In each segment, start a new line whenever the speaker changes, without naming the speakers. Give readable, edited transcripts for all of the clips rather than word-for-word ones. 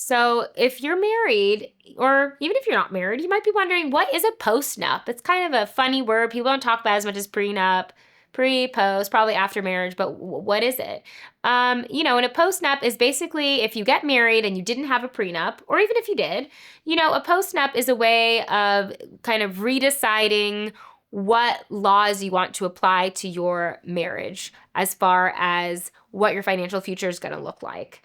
So if you're married, or even if you're not married, you might be wondering, what is a postnup? It's kind of a funny word. People don't talk about it as much as prenup, pre, post, probably after marriage, but what is it? And a postnup is basically if you get married and you didn't have a prenup, or even if you did, a postnup is a way of kind of redeciding what laws you want to apply to your marriage as far as what your financial future is going to look like.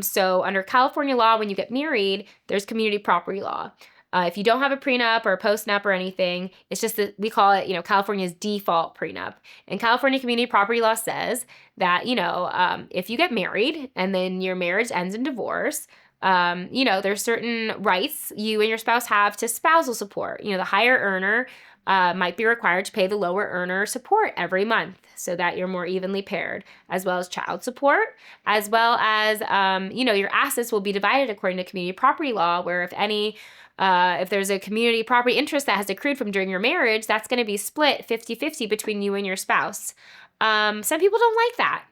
So under California law, when you get married, there's community property law. If you don't have a prenup or a postnup or anything, it's just that we call it, California's default prenup. And California community property law says that, if you get married and then your marriage ends in divorce, there's certain rights you and your spouse have to spousal support. The higher earner might be required to pay the lower earner support every month so that you're more evenly paired, as well as child support, as well as, your assets will be divided according to community property law, where if there's a community property interest that has accrued from during your marriage, that's going to be split 50-50 between you and your spouse. Some people don't like that,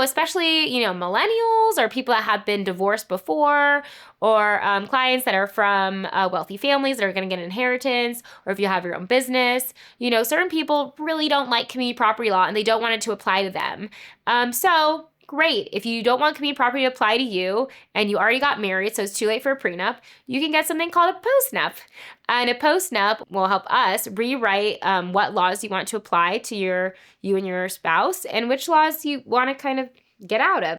especially, millennials or people that have been divorced before, or clients that are from wealthy families that are going to get an inheritance, or if you have your own business. Certain people really don't like community property law and they don't want it to apply to them. So great. If you don't want community property to apply to you and you already got married, so it's too late for a prenup, you can get something called a postnup. And a postnup will help us rewrite what laws you want to apply to you and your spouse, and which laws you want to kind of get out of.